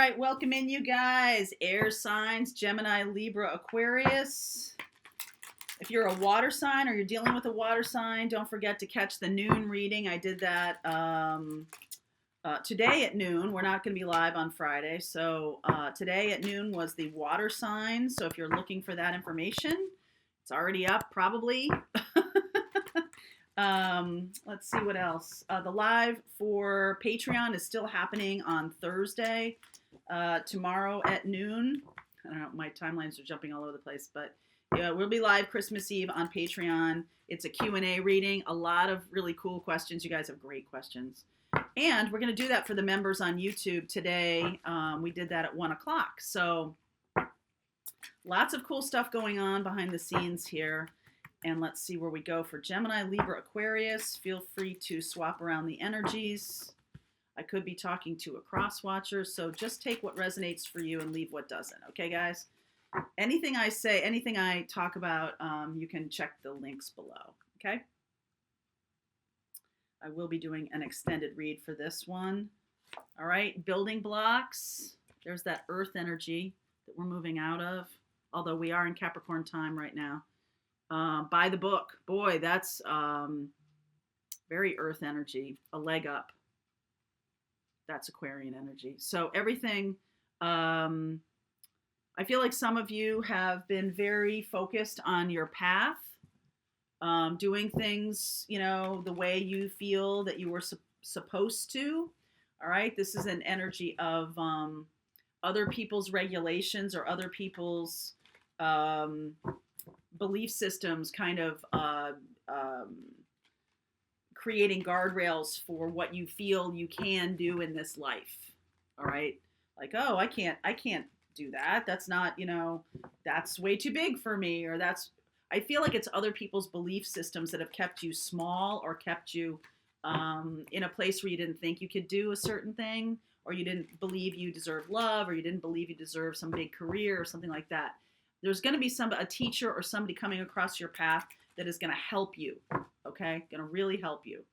right, welcome in, you guys. Air signs, Gemini, Libra, Aquarius. If you're a water sign or you're dealing with a water sign, don't forget to catch the noon reading. I did that today at noon. We're not going to be live on Friday. So today at noon was the water sign. So if you're looking for that information, it's already up probably. Let's see what else. The live for Patreon is still happening on Thursday, tomorrow at noon. I don't know, my timelines are jumping all over the place, but yeah, we'll be live Christmas Eve on Patreon. It's a Q&A reading, a lot of really cool questions. You guys have great questions. And we're going to do that for the members on YouTube today. We did that at 1 o'clock. So lots of cool stuff going on behind the scenes here. And let's see where we go for Gemini, Libra, Aquarius. Feel free to swap around the energies. I could be talking to a cross watcher, so just take what resonates for you and leave what doesn't. Okay, guys? Anything I say, anything I talk about, you can check the links below. Okay? I will be doing an extended read for this one. All right, building blocks. There's that earth energy that we're moving out of, although we are in Capricorn time right now. By the book. Boy, that's very earth energy, a leg up. That's Aquarian energy. So everything, I feel like some of you have been very focused on your path, doing things, you know, the way you feel that you were supposed to. All right. This is an energy of other people's regulations or other people's belief systems kind of creating guardrails for what you feel you can do in this life. All right. Like, oh, I can't do that. That's not, you know, that's way too big for me. Or I feel like it's other people's belief systems that have kept you small or kept you in a place where you didn't think you could do a certain thing, or you didn't believe you deserve love, or you didn't believe you deserve some big career or something like that. There's going to be a teacher or somebody coming across your path that is going to help you, okay? Going to really help you.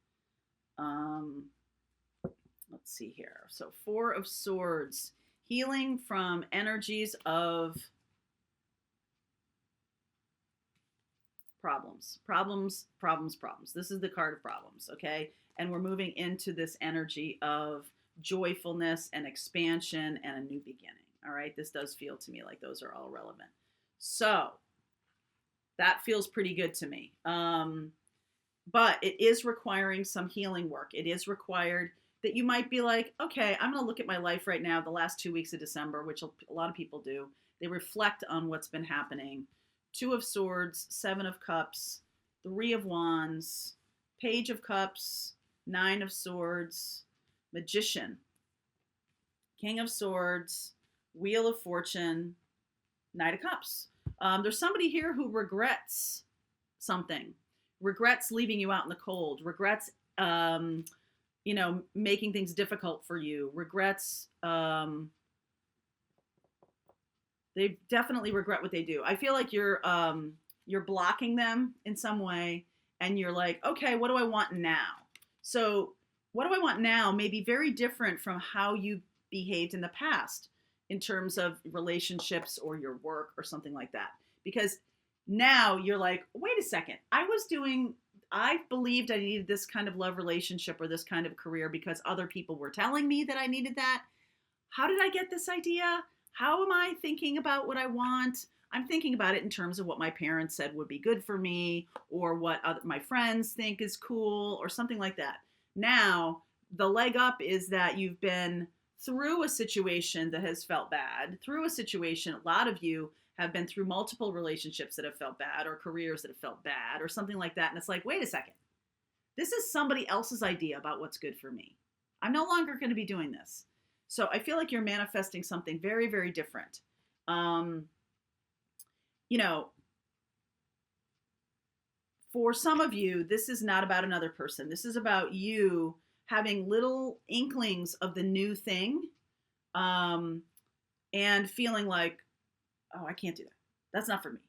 Let's see here. So 4 of Swords, healing from energies of problems. This is the card of problems, okay? And we're moving into this energy of joyfulness and expansion and a new beginning, all right? This does feel to me like those are all relevant. So that feels pretty good to me. But it is requiring some healing work. It is required that you might be like, okay, I'm going to look at my life right now, the last 2 weeks of December, which a lot of people do. They reflect on what's been happening. 2 of Swords, 7 of Cups, 3 of Wands, Page of Cups, 9 of Swords, Magician, King of Swords, Wheel of Fortune, Knight of Cups. There's somebody here who regrets something, regrets leaving you out in the cold, regrets, making things difficult for you, regrets, they definitely regret what they do. I feel like you're blocking them in some way, and you're like, okay, what do I want now? So what do I want now may be very different from how you behaved in the past in terms of relationships or your work or something like that. Because now you're like, wait a second, I believed I needed this kind of love relationship or this kind of career because other people were telling me that I needed that. How did I get this idea? How am I thinking about what I want? I'm thinking about it in terms of what my parents said would be good for me, or what my friends think is cool, or something like that. Now, the leg up is that you've been through a situation that has felt bad, through a situation, a lot of you have been through multiple relationships that have felt bad, or careers that have felt bad, or something like that. And it's like, wait a second, this is somebody else's idea about what's good for me. I'm no longer going to be doing this. So I feel like you're manifesting something very, very different. For some of you, this is not about another person. This is about you having little inklings of the new thing, and feeling like, oh, I can't do that. That's not for me,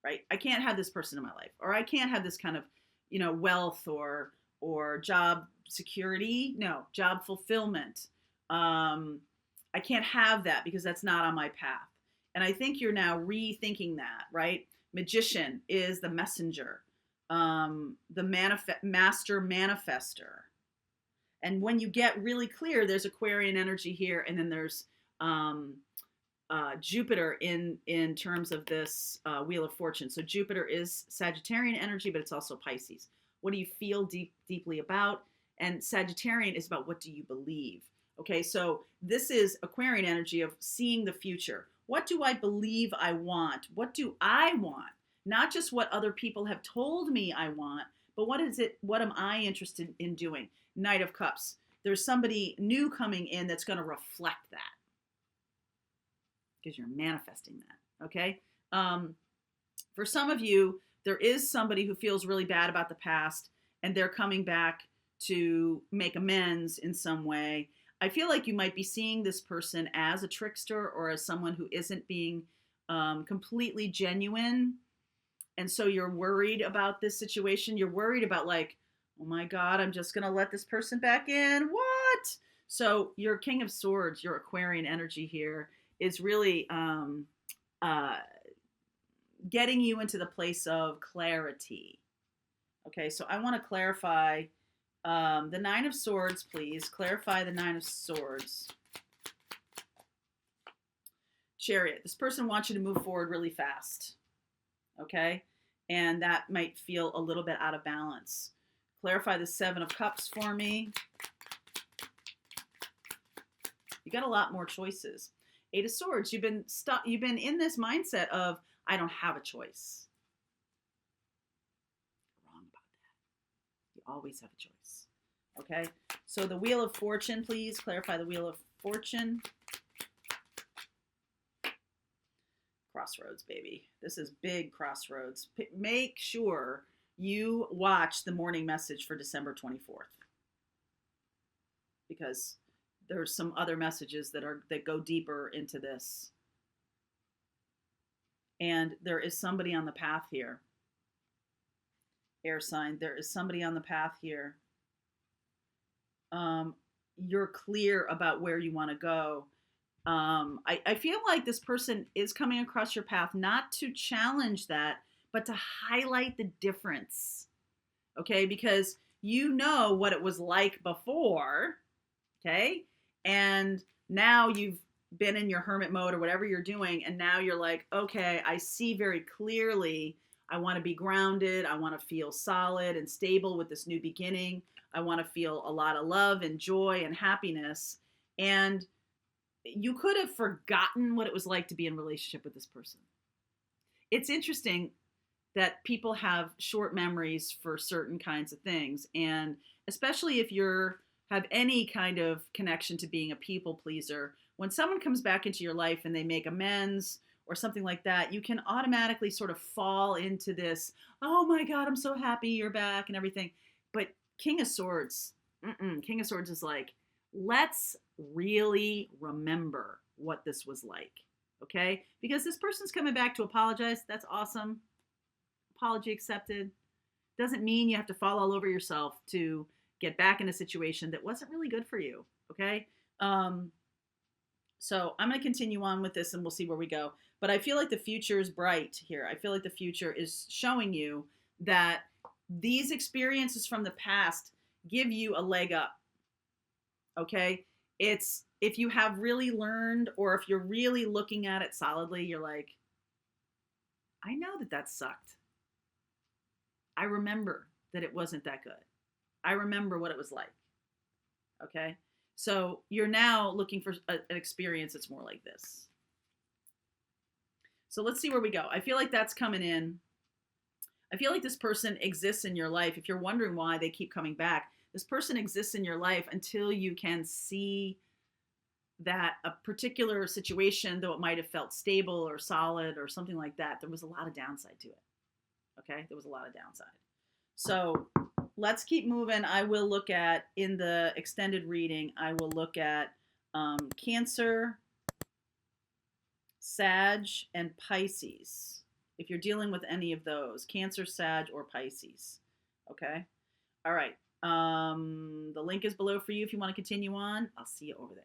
right? I can't have this person in my life, or I can't have this kind of, wealth or job security. No, job fulfillment. I can't have that because that's not on my path. And I think you're now rethinking that, right? Magician is the messenger, the master manifester. And when you get really clear, there's Aquarian energy here, and then there's Jupiter in terms of this Wheel of Fortune. So Jupiter is Sagittarian energy, but it's also Pisces. What do you feel deeply about? And Sagittarian is about what do you believe? Okay, so this is Aquarian energy of seeing the future. What do I believe I want? What do I want? Not just what other people have told me I want, but what is it? What am I interested in doing? Knight of Cups. There's somebody new coming in that's going to reflect that because you're manifesting that. Okay. For some of you, there is somebody who feels really bad about the past and they're coming back to make amends in some way. I feel like you might be seeing this person as a trickster or as someone who isn't being completely genuine. And so you're worried about this situation. You're worried about like, oh my God, I'm just going to let this person back in. What? So your King of Swords, your Aquarian energy here is really getting you into the place of clarity. Okay, so I want to clarify the Nine of Swords, please. Clarify the Nine of Swords. Chariot. This person wants you to move forward really fast. Okay? And that might feel a little bit out of balance. Clarify the Seven of Cups for me. You got a lot more choices. Eight of Swords. You've been stuck. You've been in this mindset of I don't have a choice. Wrong about that. You always have a choice. Okay. So the Wheel of Fortune, please clarify the Wheel of Fortune. Crossroads, baby. This is big crossroads. Make sure you watch the morning message for December 24th. Because there's some other messages that go deeper into this. And there is somebody on the path here. Air sign. There is somebody on the path here. You're clear about where you want to go. I feel like this person is coming across your path not to challenge that, but to highlight the difference. Okay? Because you know what it was like before. Okay? And now you've been in your hermit mode or whatever you're doing, and now you're like, okay, I see very clearly. I want to be grounded. I want to feel solid and stable with this new beginning. I want to feel a lot of love and joy and happiness. And you could have forgotten what it was like to be in a relationship with this person. It's interesting that people have short memories for certain kinds of things. And especially if have any kind of connection to being a people pleaser, when someone comes back into your life and they make amends or something like that, you can automatically sort of fall into this, oh my God, I'm so happy you're back and everything. But King of Swords, King of Swords is like, let's really remember what this was like, okay? Because this person's coming back to apologize. That's awesome. Apology accepted. Doesn't mean you have to fall all over yourself to get back in a situation that wasn't really good for you, okay? So I'm going to continue on with this and we'll see where we go. But I feel like the future is bright here. I feel like the future is showing you that these experiences from the past give you a leg up, okay? It's if you have really learned or if you're really looking at it solidly, you're like, I know that sucked. I remember that it wasn't that good. I remember what it was like. Okay? So you're now looking for an experience that's more like this. So let's see where we go. I feel like that's coming in. I feel like this person exists in your life. If you're wondering why they keep coming back, this person exists in your life until you can see that a particular situation, though it might have felt stable or solid or something like that, there was a lot of downside to it. Okay? There was a lot of downside. So let's keep moving. I will look at, in the extended reading, I will look at Cancer, Sag, and Pisces. If you're dealing with any of those, Cancer, Sag, or Pisces. Okay? All right. The link is below for you if you want to continue on. I'll see you over there.